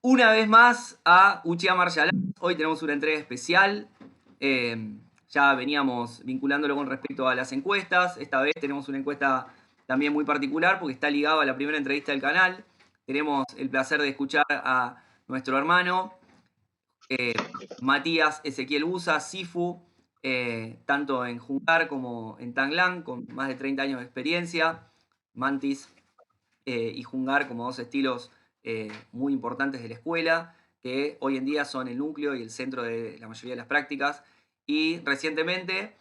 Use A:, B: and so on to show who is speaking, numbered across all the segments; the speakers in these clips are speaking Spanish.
A: una vez más a Uchiha Martial Arts. Hoy tenemos una entrega especial. Ya veníamos vinculándolo con respecto a las encuestas. Esta vez tenemos una encuesta también muy particular porque está ligada a la primera entrevista del canal. Tenemos el placer de escuchar a nuestro hermano Matías Ezequiel Busa, Sifu, tanto en Jungar como en Tanglan, con más de 30 años de experiencia. Mantis y Jungar como dos estilos muy importantes de la escuela, que hoy en día son el núcleo y el centro de la mayoría de las prácticas. Y recientemente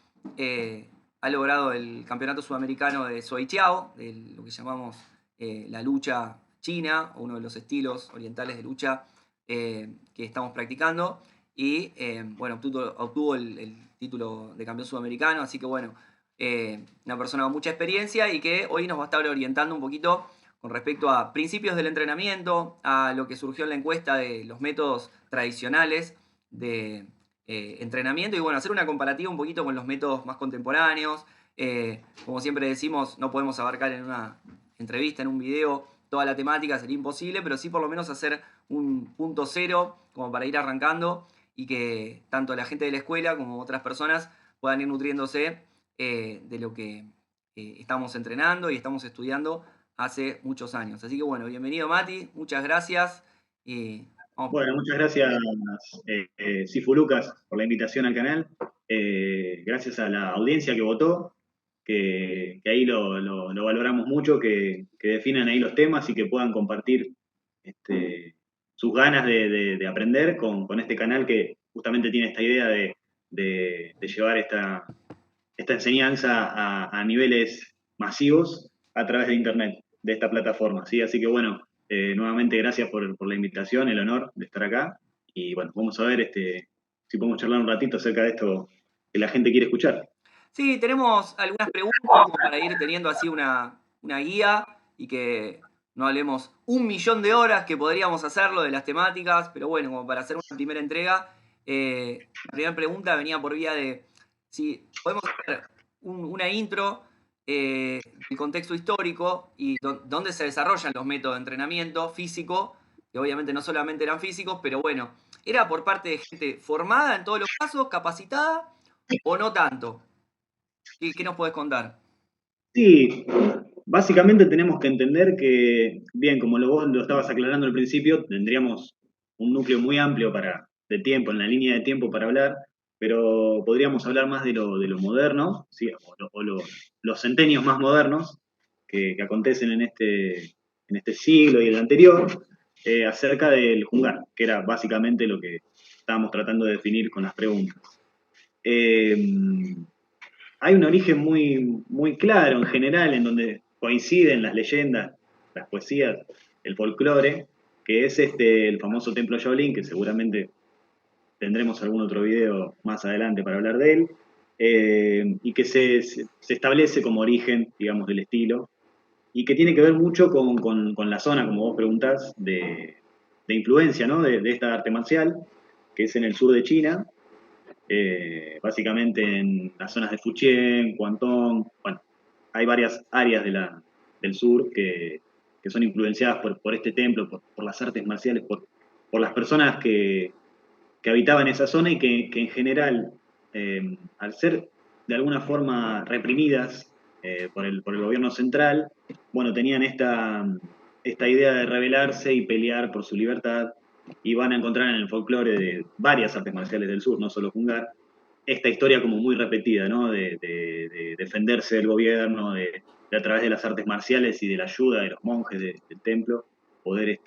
A: ha logrado el campeonato sudamericano de Soichiao, de lo que llamamos la lucha china, o uno de los estilos orientales de lucha que estamos practicando. Y bueno, obtuvo el título de campeón sudamericano, así que bueno, una persona con mucha experiencia y que hoy nos va a estar orientando un poquito con respecto a principios del entrenamiento, a lo que surgió en la encuesta de los métodos tradicionales de entrenamiento y bueno, hacer una comparativa un poquito con los métodos más contemporáneos. Como siempre decimos, no podemos abarcar en una entrevista, en un video, toda la temática, sería imposible, pero sí por lo menos hacer un punto cero como para ir arrancando y que tanto la gente de la escuela como otras personas puedan ir nutriéndose de lo que estamos entrenando y estamos estudiando hace muchos años. Así que bueno, bienvenido Mati, muchas gracias y vamos.
B: Bueno, muchas gracias, Sifu Lucas, por la invitación al canal. Gracias a la audiencia que votó, que ahí lo valoramos mucho, que definan ahí los temas y que puedan compartir sus ganas de aprender con este canal que justamente tiene esta idea de llevar esta enseñanza a niveles masivos a través de Internet, de esta plataforma, ¿sí? Así que bueno, nuevamente gracias por la invitación, el honor de estar acá. Y bueno, vamos a ver si podemos charlar un ratito acerca de esto que la gente quiere escuchar.
A: Sí, tenemos algunas preguntas como para ir teniendo así una guía y que no hablemos 1 millón de horas que podríamos hacerlo de las temáticas, pero bueno, como para hacer una primera entrega, la primera pregunta venía por vía de si podemos hacer una intro del contexto histórico y dónde se desarrollan los métodos de entrenamiento físico, que obviamente no solamente eran físicos, pero bueno, ¿era por parte de gente formada en todos los casos, capacitada o no tanto? ¿Qué nos podés contar?
B: Sí, básicamente tenemos que entender que, bien, como vos lo estabas aclarando al principio, tendríamos un núcleo muy amplio de tiempo, en la línea de tiempo para hablar, pero podríamos hablar más de lo moderno, ¿sí? Los centenios más modernos que acontecen en este siglo y el anterior, acerca del Jungar, que era básicamente lo que estábamos tratando de definir con las preguntas. Eh, Hay un origen muy claro en general en donde coinciden las leyendas, las poesías, el folclore, que es el famoso templo Shaolin, que seguramente tendremos algún otro video más adelante para hablar de él, y que se establece como origen, digamos, del estilo, y que tiene que ver mucho con la zona, como vos preguntás, de influencia, ¿no? De esta arte marcial, que es en el sur de China, básicamente en las zonas de Fujian, Guangdong, bueno, hay varias áreas del sur que son influenciadas por este templo, por las artes marciales, por las personas que habitaban esa zona y que en general, al ser de alguna forma reprimidas por el gobierno central, bueno, tenían esta idea de rebelarse y pelear por su libertad, y van a encontrar en el folclore de varias artes marciales del sur, no solo Jungar, esta historia como muy repetida, ¿no? De defenderse del gobierno, de a través de las artes marciales y de la ayuda de los monjes del templo, poder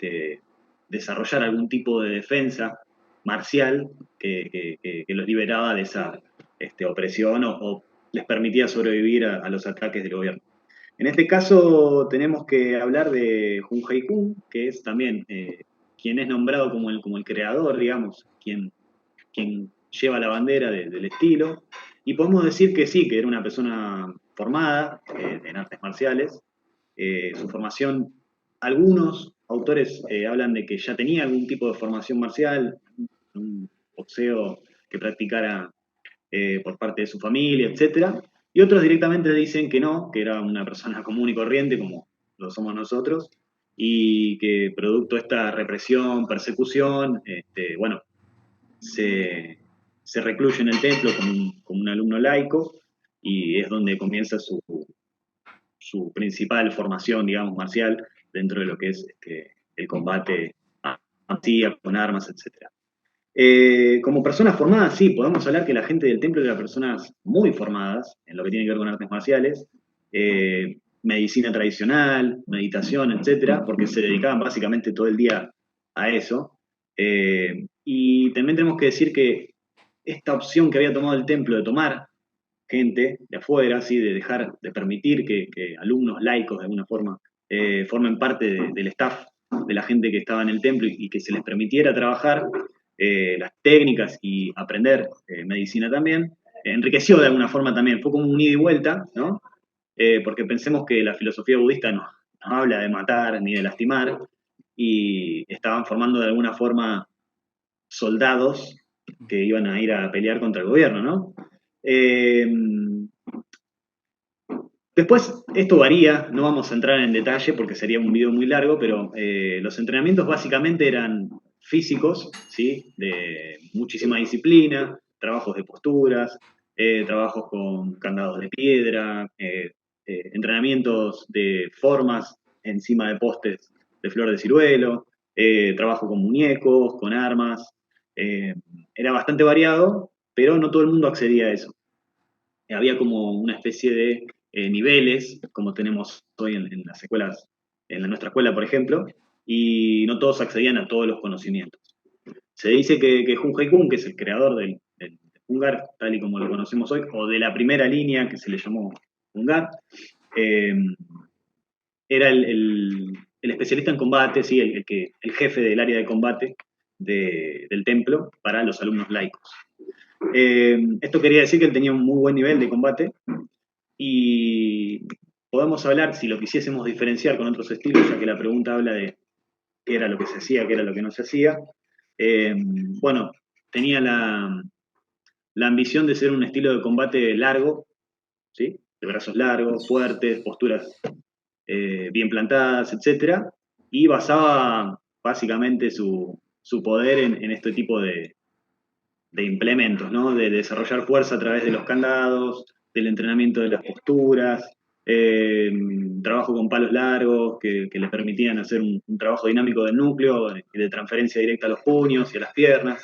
B: desarrollar algún tipo de defensa marcial que los liberaba de esa opresión o les permitía sobrevivir a los ataques del gobierno. En este caso tenemos que hablar de Jun Hai-kun, que es también quien es nombrado como el creador, digamos, quien lleva la bandera del estilo. Y podemos decir que sí, que era una persona formada en artes marciales. Su formación, algunos autores hablan de que ya tenía algún tipo de formación marcial, un boxeo que practicara por parte de su familia, etcétera. Y otros directamente dicen que no, que era una persona común y corriente como lo somos nosotros, y que producto de esta represión, persecución, bueno, se recluye en el templo como un alumno laico y es donde comienza su principal formación, digamos, marcial dentro de lo que es el combate así, con armas, etc. Como personas formadas, sí, podemos hablar que la gente del templo era personas muy formadas en lo que tiene que ver con artes marciales, medicina tradicional, meditación, etcétera, porque se dedicaban básicamente todo el día a eso. Y también tenemos que decir que esta opción que había tomado el templo de tomar gente de afuera, ¿sí? De dejar, de permitir que alumnos laicos de alguna forma formen parte del staff de la gente que estaba en el templo y que se les permitiera trabajar las técnicas y aprender medicina también, enriqueció de alguna forma también, fue como un ida y vuelta, ¿no? Porque pensemos que la filosofía budista no habla de matar ni de lastimar, y estaban formando de alguna forma soldados que iban a ir a pelear contra el gobierno, ¿no? Eh, Después, esto varía, no vamos a entrar en detalle porque sería un video muy largo, pero los entrenamientos básicamente eran físicos, ¿sí? De muchísima disciplina, trabajos de posturas, trabajos con candados de piedra, entrenamientos de formas encima de postes de flor de ciruelo, trabajo con muñecos, con armas. eh, Era bastante variado, pero no todo el mundo accedía a eso. Había como una especie de niveles, como tenemos hoy en las escuelas, nuestra escuela, por ejemplo, y no todos accedían a todos los conocimientos. Se dice que Junhei Kun, que es el creador del Hungar, tal y como lo conocemos hoy, o de la primera línea que se le llamó Hungar, eh, era el especialista en combate, ¿sí? El jefe del área de combate del templo para los alumnos laicos. Esto quería decir que él tenía un muy buen nivel de combate, y podemos hablar, si lo quisiésemos diferenciar con otros estilos, ya que la pregunta habla de qué era lo que se hacía, qué era lo que no se hacía. Bueno, tenía la ambición de ser un estilo de combate largo, ¿sí? De brazos largos, fuertes, posturas bien plantadas, etc. Y basaba básicamente su poder en este tipo de implementos, ¿no? De desarrollar fuerza a través de los candados, del entrenamiento de las posturas, eh, trabajo con palos largos que les permitían hacer un trabajo dinámico del núcleo y de transferencia directa a los puños y a las piernas.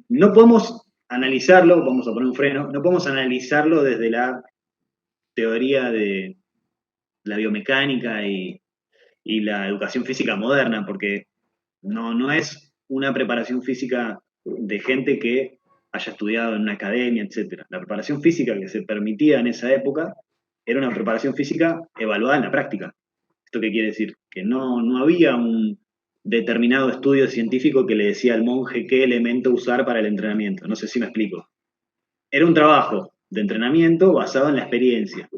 B: No podemos analizarlo, vamos a poner un freno, no podemos analizarlo desde la teoría de la biomecánica y la educación física moderna, porque no es una preparación física de gente que haya estudiado en una academia, etcétera. La preparación física que se permitía en esa época era una preparación física evaluada en la práctica. ¿Esto qué quiere decir? Que no había un determinado estudio científico que le decía al monje qué elemento usar para el entrenamiento. No sé si me explico. Era un trabajo de entrenamiento basado en la experiencia.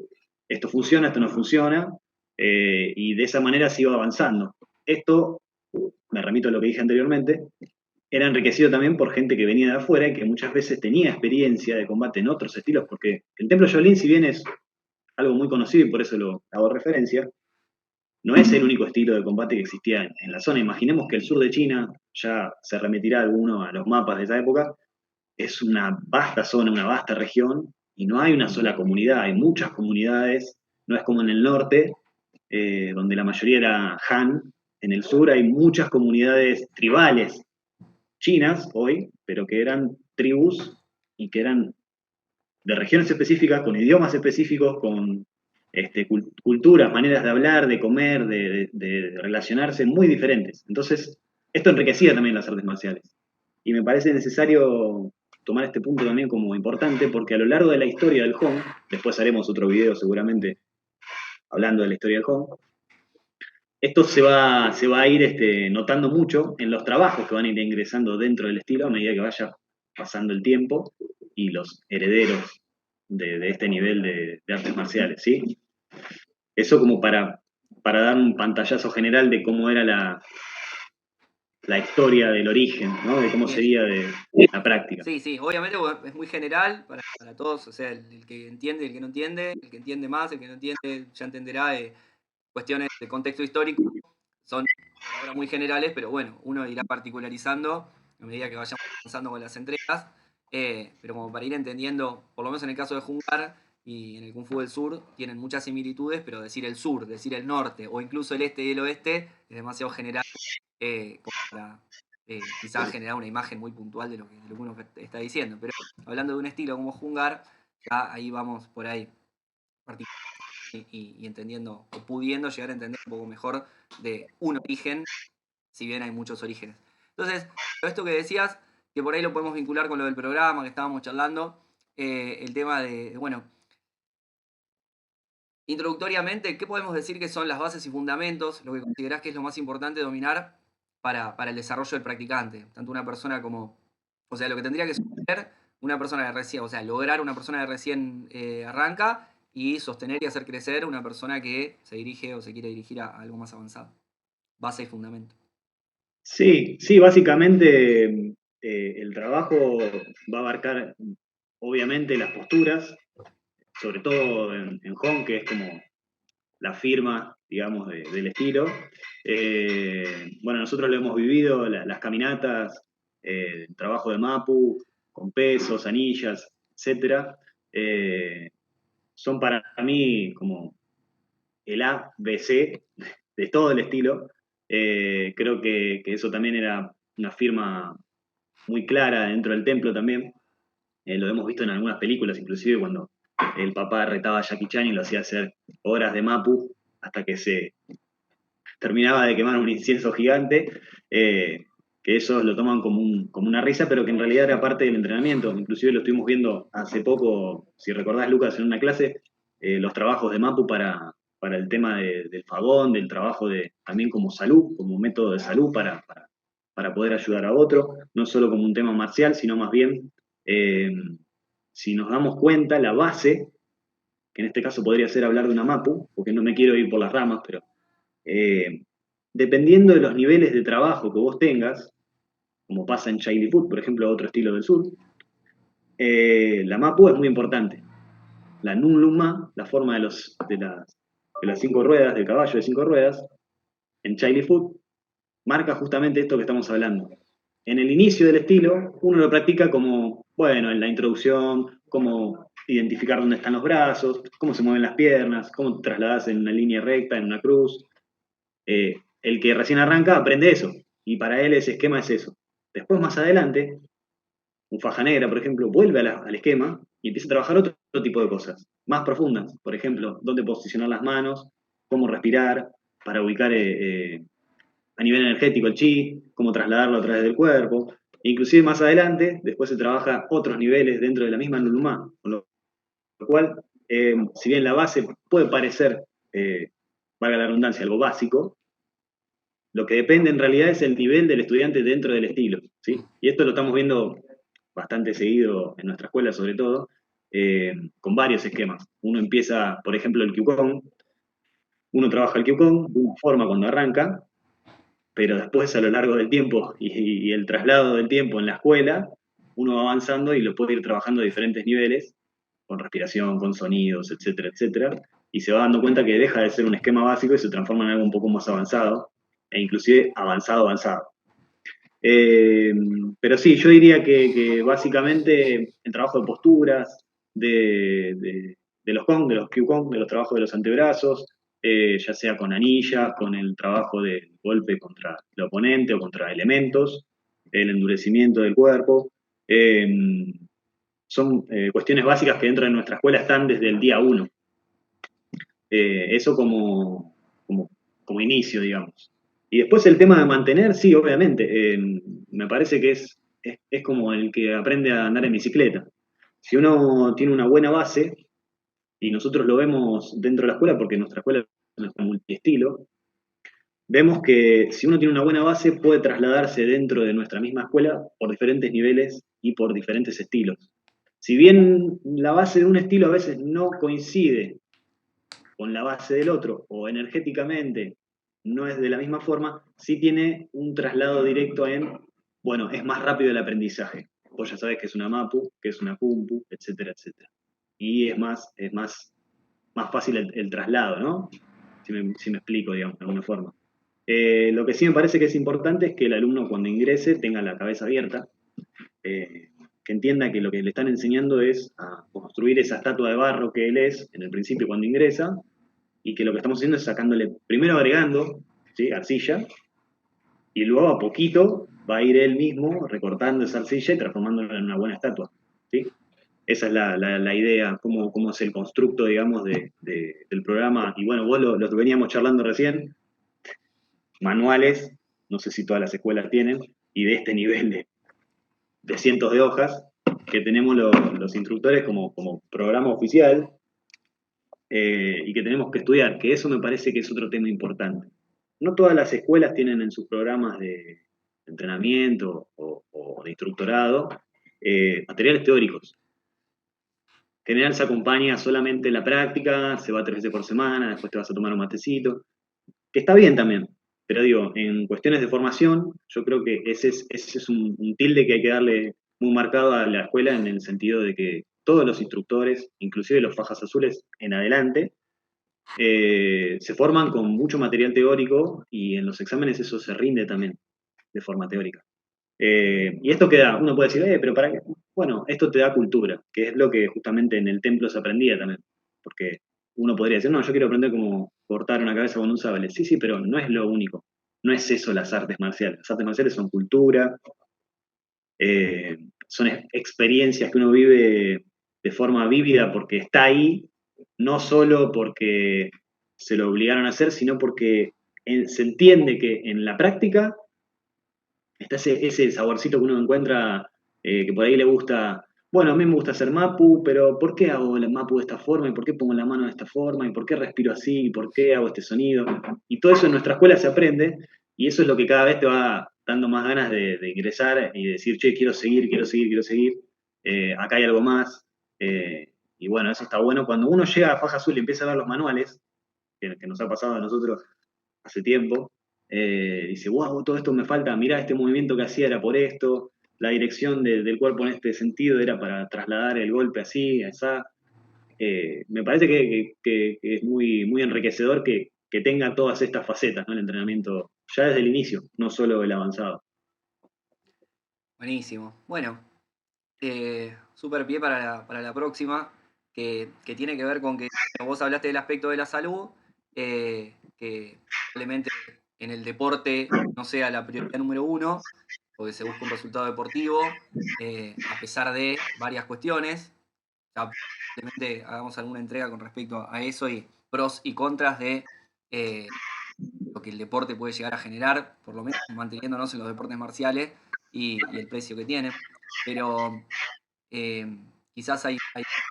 B: Esto funciona, esto no funciona, y de esa manera se iba avanzando. Esto, me remito a lo que dije anteriormente, era enriquecido también por gente que venía de afuera y que muchas veces tenía experiencia de combate en otros estilos, porque el Templo Shaolin, si bien es algo muy conocido y por eso lo hago referencia, no es el único estilo de combate que existía en la zona. Imaginemos que el sur de China, ya se remitirá alguno a los mapas de esa época, es una vasta zona, una vasta región, y no hay una sola comunidad, hay muchas comunidades, no es como en el norte, donde la mayoría era Han. En el sur hay muchas comunidades tribales chinas hoy, pero que eran tribus y que eran de regiones específicas, con idiomas específicos, con culturas, maneras de hablar, de comer, de relacionarse muy diferentes. Entonces, esto enriquecía también las artes marciales. Y me parece necesario tomar este punto también como importante, porque a lo largo de la historia del Hong, después haremos otro video seguramente hablando de la historia del Hong, esto se va a ir notando mucho en los trabajos que van a ir ingresando dentro del estilo a medida que vaya pasando el tiempo y los herederos de este nivel de artes marciales, ¿sí? Eso como para dar un pantallazo general de cómo era la historia del origen, ¿no? De cómo
A: Bien.
B: sería de la práctica.
A: Sí, sí, obviamente es muy general para todos, o sea, el que entiende, el que no entiende, el que entiende más, el que no entiende ya entenderá cuestiones de contexto histórico son por ahora muy generales, pero bueno, uno irá particularizando a medida que vayamos avanzando con las entregas, pero como para ir entendiendo, por lo menos en el caso de Jungar y en el Kung Fu del Sur, tienen muchas similitudes, pero decir el sur, decir el norte o incluso el este y el oeste es demasiado general como para quizás generar una imagen muy puntual de lo que uno está diciendo. Pero hablando de un estilo como Jungar, ya ahí vamos por ahí y entendiendo, o pudiendo llegar a entender un poco mejor de un origen, si bien hay muchos orígenes. Entonces, esto que decías, que por ahí lo podemos vincular con lo del programa que estábamos charlando, el tema de, bueno, introductoriamente, ¿qué podemos decir que son las bases y fundamentos, lo que considerás que es lo más importante dominar para el desarrollo del practicante? Tanto una persona como, o sea, lo que tendría que suceder una persona que recién, o sea, lograr una persona que recién arranca y sostener y hacer crecer una persona que se dirige o se quiere dirigir a algo más avanzado. Base y fundamento.
B: Sí, sí, básicamente el trabajo va a abarcar obviamente las posturas, sobre todo en Hong, que es como la firma, digamos, del estilo. Bueno, nosotros lo hemos vivido, las caminatas, el trabajo de Mapu, con pesos, anillas, etcétera, son para mí como el A, B, C de todo el estilo. Creo que eso también era una firma muy clara dentro del templo también. Lo hemos visto en algunas películas, inclusive cuando el papá retaba a Jackie Chan y lo hacía hacer horas de Mapu hasta que se terminaba de quemar un incienso gigante, que eso lo toman como, como una risa, pero que en realidad era parte del entrenamiento. Inclusive lo estuvimos viendo hace poco, si recordás, Lucas, en una clase, los trabajos de Mapu para el tema del fagón, del trabajo también como salud, como método de salud para poder ayudar a otro, no solo como un tema marcial, sino más bien, si nos damos cuenta, la base, que en este caso podría ser hablar de una Mapu, porque no me quiero ir por las ramas, pero eh, dependiendo de los niveles de trabajo que vos tengas, como pasa en Chilli Food, por ejemplo, otro estilo del sur, la MAPU es muy importante. La Nun Lun Ma, la forma de las 5 ruedas, del caballo de 5 ruedas, en Chilli Food, marca justamente esto que estamos hablando. En el inicio del estilo, uno lo practica como, bueno, en la introducción, cómo identificar dónde están los brazos, cómo se mueven las piernas, cómo te trasladas en una línea recta, en una cruz, el que recién arranca aprende eso, y para él ese esquema es eso. Después, más adelante, un faja negra, por ejemplo, vuelve al esquema y empieza a trabajar otro tipo de cosas, más profundas. Por ejemplo, dónde posicionar las manos, cómo respirar, para ubicar a nivel energético el chi, cómo trasladarlo a través del cuerpo. E inclusive más adelante, después se trabaja otros niveles dentro de la misma Nulumá, con lo cual, si bien la base puede parecer, valga la redundancia, algo básico, lo que depende en realidad es el nivel del estudiante dentro del estilo, ¿sí? Y esto lo estamos viendo bastante seguido en nuestra escuela, sobre todo, con varios esquemas. Uno empieza, por ejemplo, el Kyukon, uno trabaja el Kyukon de una forma cuando arranca, pero después a lo largo del tiempo y el traslado del tiempo en la escuela, uno va avanzando y lo puede ir trabajando a diferentes niveles, con respiración, con sonidos, etcétera, etcétera, y se va dando cuenta que deja de ser un esquema básico y se transforma en algo un poco más avanzado, e inclusive avanzado, avanzado. Eh, pero sí, yo diría que básicamente el trabajo de posturas, de los Kong, de los Q-Kong, de los trabajos de los antebrazos, ya sea con anillas, con el trabajo de golpe contra el oponente o contra elementos, el endurecimiento del cuerpo. eh, Son cuestiones básicas que dentro de nuestra escuela están desde el día uno. Eso como inicio, digamos. Y después el tema de mantener, sí, obviamente. Me parece que es como el que aprende a andar en bicicleta. Si uno tiene una buena base, y nosotros lo vemos dentro de la escuela, porque nuestra escuela es una escuela multiestilo, vemos que si uno tiene una buena base, puede trasladarse dentro de nuestra misma escuela por diferentes niveles y por diferentes estilos. Si bien la base de un estilo a veces no coincide con la base del otro o energéticamente no es de la misma forma, sí tiene un traslado directo bueno, es más rápido el aprendizaje. Vos ya sabés que es una MAPU, que es una CUMPU, etcétera, etcétera. Y es más fácil el traslado, ¿no? si me explico, digamos, de alguna forma. Lo que sí me parece que es importante es que el alumno cuando ingrese tenga la cabeza abierta, eh, que entienda que lo que le están enseñando es a construir esa estatua de barro que él es en el principio cuando ingresa, y que lo que estamos haciendo es sacándole, primero agregando, ¿sí? Arcilla, y luego a poquito va a ir él mismo recortando esa arcilla y transformándola en una buena estatua, ¿sí? Esa es la idea, cómo es el constructo, digamos, del programa. Y bueno, vos lo veníamos charlando recién, manuales, no sé si todas las escuelas tienen, y de este nivel de cientos de hojas que tenemos los instructores como programa oficial, y que tenemos que estudiar, que eso me parece que es otro tema importante. No todas las escuelas tienen en sus programas de entrenamiento o de instructorado materiales teóricos. En general se acompaña solamente la práctica, se va 3 veces por semana, después te vas a tomar un matecito, que está bien también. Pero digo, en cuestiones de formación, yo creo que ese es un tilde que hay que darle muy marcado a la escuela en el sentido de que todos los instructores, inclusive los fajas azules en adelante, se forman con mucho material teórico y en los exámenes eso se rinde también de forma teórica. Y esto queda, uno puede decir, pero ¿para qué? Bueno, esto te da cultura, que es lo que justamente en el templo se aprendía también. Porque uno podría decir, no, yo quiero aprender cómo cortar una cabeza con un sable. Sí, sí, pero no es lo único. No es eso las artes marciales. Las artes marciales son cultura, eh, son experiencias que uno vive de forma vívida porque está ahí, no solo porque se lo obligaron a hacer, sino porque se entiende que en la práctica está ese saborcito que uno encuentra, que por ahí le gusta, bueno, a mí me gusta hacer mapu, pero ¿por qué hago el mapu de esta forma? ¿Y por qué pongo la mano de esta forma? ¿Y por qué respiro así? ¿Y por qué hago este sonido? Y todo eso en nuestra escuela se aprende, y eso es lo que cada vez te va dando más ganas de ingresar y decir, che, quiero seguir, quiero seguir, quiero seguir. Acá hay algo más. Y bueno, eso está bueno. Cuando uno llega a Faja Azul y empieza a ver los manuales, que nos ha pasado a nosotros hace tiempo, dice, wow, todo esto me falta, mirá, este movimiento que hacía era por esto, la dirección del cuerpo en este sentido era para trasladar el golpe así, así. Me parece que es muy enriquecedor que tenga todas estas facetas, ¿no? El entrenamiento, ya desde el inicio, no solo el avanzado.
A: Buenísimo. Bueno, súper pie para la próxima, que tiene que ver con que bueno, vos hablaste del aspecto de la salud, que probablemente en el deporte no sea la prioridad número uno, porque se busca un resultado deportivo, a pesar de varias cuestiones. Ya probablemente hagamos alguna entrega con respecto a eso y pros y contras de lo que el deporte puede llegar a generar, por lo menos manteniéndonos en los deportes marciales y el precio que tienen. Pero eh, quizás hay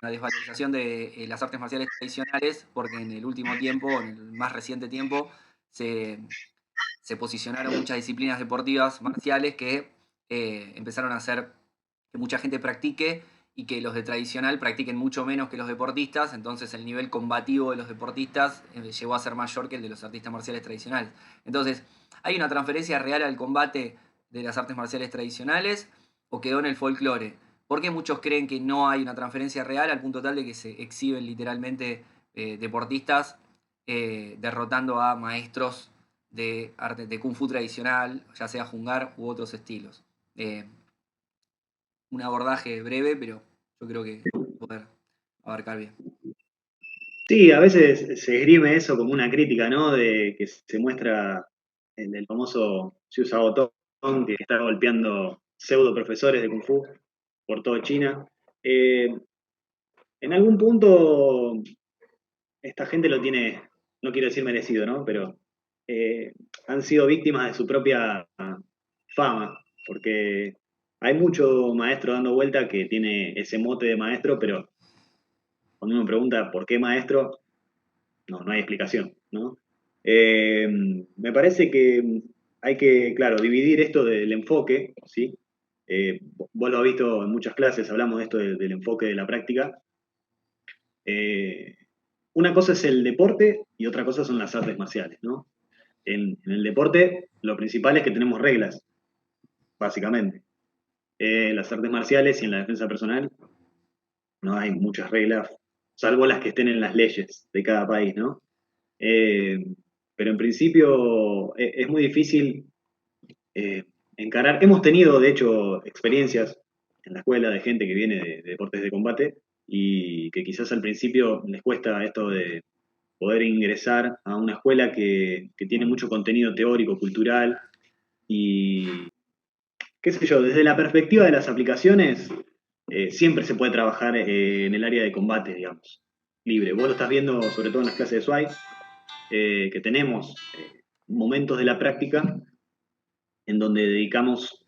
A: una desvalorización de las artes marciales tradicionales porque en el último tiempo, en el más reciente tiempo, se, se posicionaron muchas disciplinas deportivas marciales que empezaron a hacer que mucha gente practique y que los de tradicional practiquen mucho menos que los deportistas, entonces el nivel combativo de los deportistas llegó a ser mayor que el de los artistas marciales tradicionales. Entonces, ¿hay una transferencia real al combate de las artes marciales tradicionales o quedó en el folclore? Porque muchos creen que no hay una transferencia real al punto tal de que se exhiben literalmente deportistas derrotando a maestros de arte de kung fu tradicional, ya sea Jungar u otros estilos. Eh, un abordaje breve, pero yo creo que poder abarcar bien.
B: Sí, a veces se esgrime eso como una crítica, ¿no? De que se muestra el famoso Xiu Sabotón que está golpeando pseudo profesores de Kung Fu por toda China. Eh, en algún punto, esta gente lo tiene, no quiero decir merecido, ¿no? Pero eh, han sido víctimas de su propia fama, porque hay mucho maestro dando vuelta que tiene ese mote de maestro, pero cuando uno pregunta por qué maestro, no hay explicación, ¿no? Eh, Me parece que hay que, claro, dividir esto del enfoque, ¿sí? Vos lo has visto en muchas clases, hablamos de esto del enfoque de la práctica. Eh, una cosa es el deporte y otra cosa son las artes marciales, ¿no? En el deporte, lo principal es que tenemos reglas, básicamente. Las artes marciales y en la defensa personal no hay muchas reglas, salvo las que estén en las leyes de cada país, ¿no? Eh, pero en principio es muy difícil eh, encarar. Hemos tenido, de hecho, experiencias en la escuela de gente que viene de deportes de combate y que quizás al principio les cuesta esto de poder ingresar a una escuela que tiene mucho contenido teórico, cultural y, qué sé yo, desde la perspectiva de las aplicaciones, siempre se puede trabajar en el área de combate, digamos, libre. Vos lo estás viendo sobre todo en las clases de SWAT, que tenemos momentos de la práctica en donde dedicamos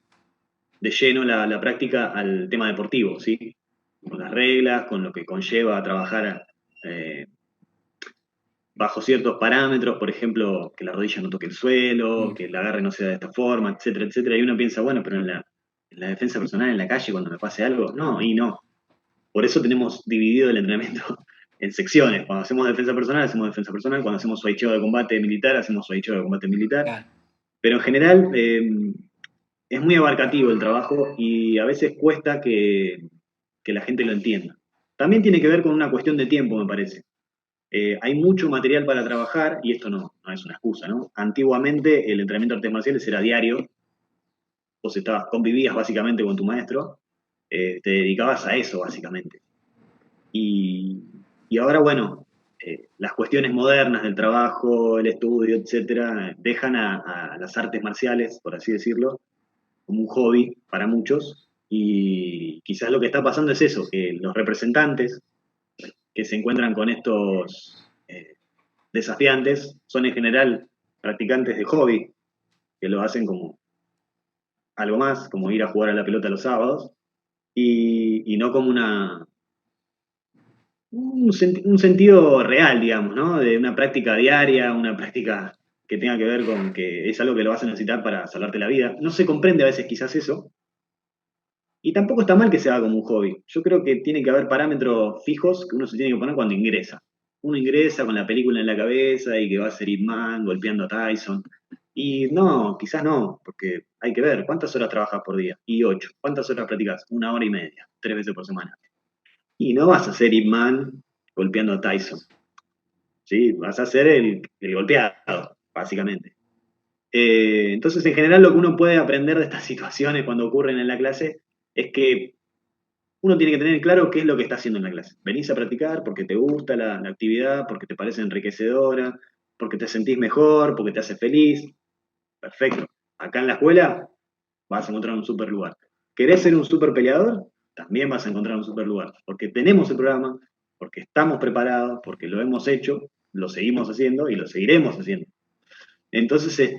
B: de lleno la práctica al tema deportivo, ¿sí? Con las reglas, con lo que conlleva trabajar eh, bajo ciertos parámetros, por ejemplo, que la rodilla no toque el suelo,
A: Mm,
B: que el agarre no sea de esta forma, etcétera, etcétera. Y uno piensa, bueno, pero en la defensa personal, en la calle, cuando me pase algo, no, y no. Por eso tenemos dividido el entrenamiento en secciones. Cuando hacemos defensa personal. Cuando hacemos switcheo de combate militar, hacemos switcheo de combate militar.
A: claro.
B: Pero en general es muy abarcativo el trabajo y a veces cuesta que la gente lo entienda. También tiene que ver con una cuestión de tiempo, me parece. Hay mucho material para trabajar y esto no es una excusa, ¿no? Antiguamente el entrenamiento de artes marciales era diario, vos convivías básicamente con tu maestro, te dedicabas a eso básicamente. Y, y ahora, bueno, las cuestiones modernas del trabajo, el estudio, etcétera, dejan a las artes marciales, por así decirlo, como un hobby para muchos. Y quizás lo que está pasando es eso, que los representantes que se encuentran con estos desafiantes son en general practicantes de hobby, que lo hacen como algo más, como ir a jugar a la pelota los sábados, y no como un sentido real, digamos, ¿no? De una práctica diaria, una práctica que tenga que ver con que es algo que lo vas a necesitar para salvarte la vida. No se comprende a veces quizás eso, y tampoco está mal que se haga como un hobby. Yo creo que tiene que haber parámetros fijos que uno se tiene que poner cuando ingresa. Uno ingresa con la película en la cabeza y que va a ser Ip Man golpeando a Tyson. Y no, quizás no, porque hay que ver cuántas horas trabajas por día. Y 8. ¿Cuántas horas practicas? 1 hora y media, 3 veces por semana. Y no vas a ser Ip Man golpeando a Tyson. ¿Sí? Vas a ser el golpeado, básicamente. Entonces, en general, lo que uno puede aprender de estas situaciones cuando ocurren en la clase es que uno tiene que tener claro qué es lo que está haciendo en la clase. Venís a practicar porque te gusta la actividad, porque te parece enriquecedora, porque te sentís mejor, porque te hace feliz. Perfecto. Acá en la escuela vas a encontrar un super lugar. ¿Querés ser un super peleador? También vas a encontrar un super lugar. Porque tenemos el programa, porque estamos preparados, porque lo hemos hecho, lo seguimos haciendo y lo seguiremos haciendo. Entonces,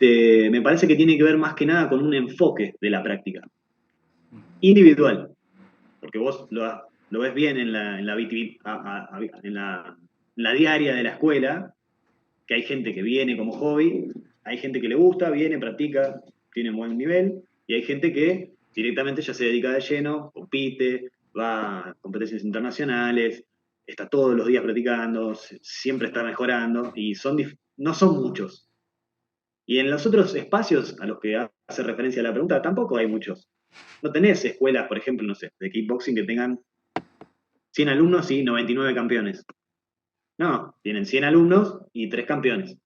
B: me parece que tiene que ver más que nada con un enfoque de la práctica individual, porque vos lo ves bien en la, en la diaria de la escuela, que hay gente que viene como hobby, hay gente que le gusta, viene, practica, tiene un buen nivel, y hay gente que directamente ya se dedica de lleno, compite, va a competencias internacionales, está todos los días practicando, siempre está mejorando, y no son muchos. Y en los otros espacios a los que hace referencia la pregunta, tampoco hay muchos. No tenés escuelas, por ejemplo, no sé, de kickboxing que tengan 100 alumnos y 99 campeones. No, tienen 100 alumnos y 3 campeones.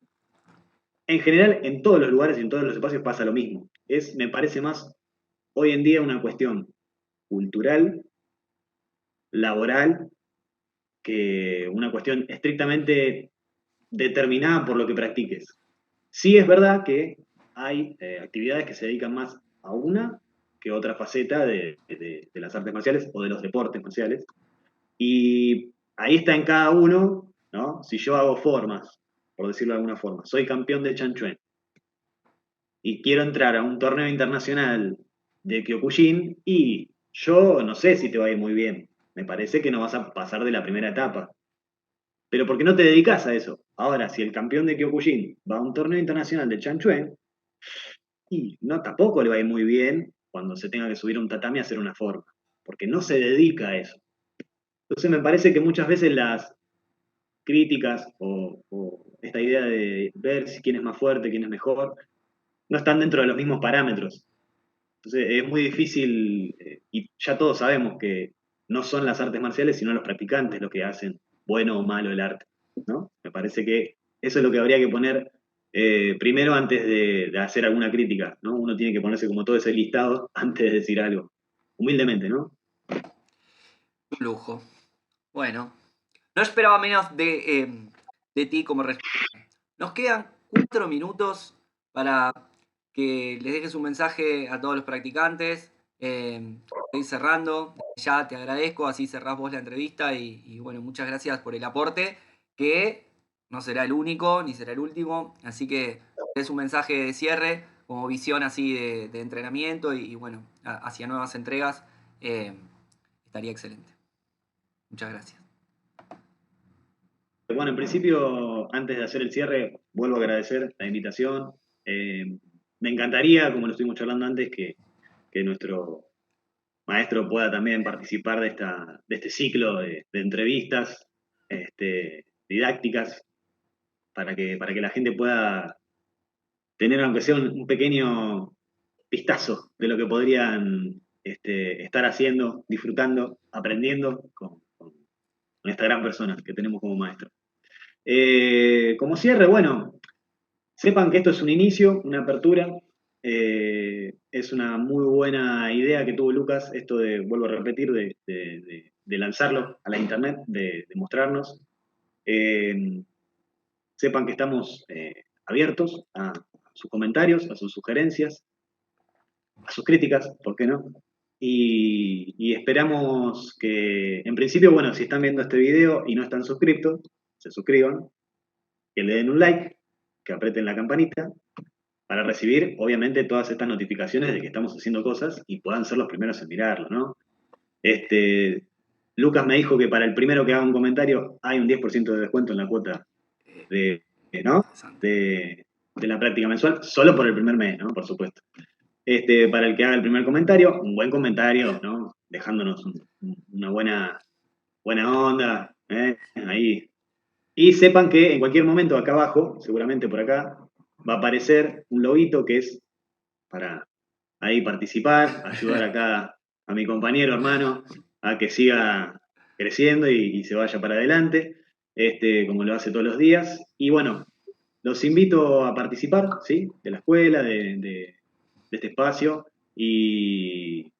B: En general, en todos los lugares y en todos los espacios pasa lo mismo. Me parece más hoy en día una cuestión cultural, laboral, que una cuestión estrictamente determinada por lo que practiques. Sí es verdad que hay actividades que se dedican más a una que otra faceta de las artes marciales o de los deportes marciales. Y ahí está en cada uno, ¿no? Si yo hago formas, por decirlo de alguna forma, soy campeón de Chanchuen y quiero entrar a un torneo internacional de Kyokushin y yo no sé si te va a ir muy bien. Me parece que no vas a pasar de la primera etapa. Pero ¿por qué no te dedicas a eso? Ahora, si el campeón de Kyokushin va a un torneo internacional de Chanchuen, y no tampoco le va a ir muy bien cuando se tenga que subir a un tatami a hacer una forma, porque no se dedica a eso. Entonces me parece que muchas veces las críticas o esta idea de ver si quién es más fuerte, quién es mejor, no están dentro de los mismos parámetros. Entonces es muy difícil, y ya todos sabemos que no son las artes marciales, sino los practicantes los que hacen bueno o malo el arte, ¿no? Me parece que Eso es lo que habría que poner primero antes de hacer alguna crítica, ¿no? Uno tiene que ponerse como todo ese listado antes de decir algo. Humildemente, ¿no?
A: Un lujo. Bueno, no esperaba menos de ti como respuesta. Nos quedan 4 minutos para que les dejes un mensaje a todos los practicantes. Estoy cerrando. Ya te agradezco, así cerrás vos la entrevista y bueno, muchas gracias por el aporte, que no será el único ni será el último. Así que es un mensaje de cierre, como visión así de entrenamiento y bueno, hacia nuevas entregas. eh, Estaría excelente. Muchas gracias.
B: Bueno, en principio, antes de hacer el cierre, vuelvo a agradecer la invitación. Me encantaría, como lo estuvimos charlando antes, que nuestro maestro pueda también participar de este ciclo de entrevistas didácticas para que la gente pueda tener, aunque sea un pequeño vistazo de lo que podrían estar haciendo, disfrutando, aprendiendo con esta gran persona que tenemos como maestro. Como cierre, bueno, sepan que esto es un inicio, una apertura. Es una muy buena idea que tuvo Lucas, esto de, vuelvo a repetir, de lanzarlo a la internet, de mostrarnos. Eh, Sepan que estamos abiertos a sus comentarios, a sus sugerencias, a sus críticas, ¿por qué no? Y esperamos que, en principio, bueno, si están viendo este video y no están suscriptos, se suscriban, que le den un like, que aprieten la campanita para recibir, obviamente, todas estas notificaciones de que estamos haciendo cosas y puedan ser los primeros en mirarlo, ¿no? Este, Lucas me dijo que para el primero que haga un comentario hay un 10% de descuento en la cuota de, ¿no?
A: Interesante.
B: de la práctica mensual, solo por el primer mes, ¿no? Por supuesto. Para el que haga el primer comentario, un buen comentario, ¿no? Dejándonos una buena onda, ¿eh? Ahí. Y sepan que en cualquier momento acá abajo, seguramente por acá, va a aparecer un loguito que es para ahí participar, ayudar acá a mi compañero, hermano, a que siga creciendo y se vaya para adelante, como lo hace todos los días. Y bueno, los invito a participar, ¿sí? De la escuela, de este espacio y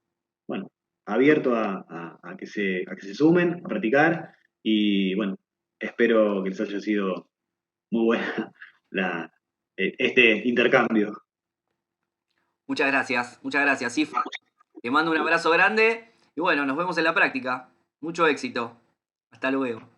B: bueno, abierto a que se sumen, a practicar y bueno, espero que les haya sido muy buena este intercambio.
A: Muchas gracias, muchas gracias. Sí, te mando un abrazo grande y bueno, nos vemos en la práctica. Mucho éxito. Hasta luego.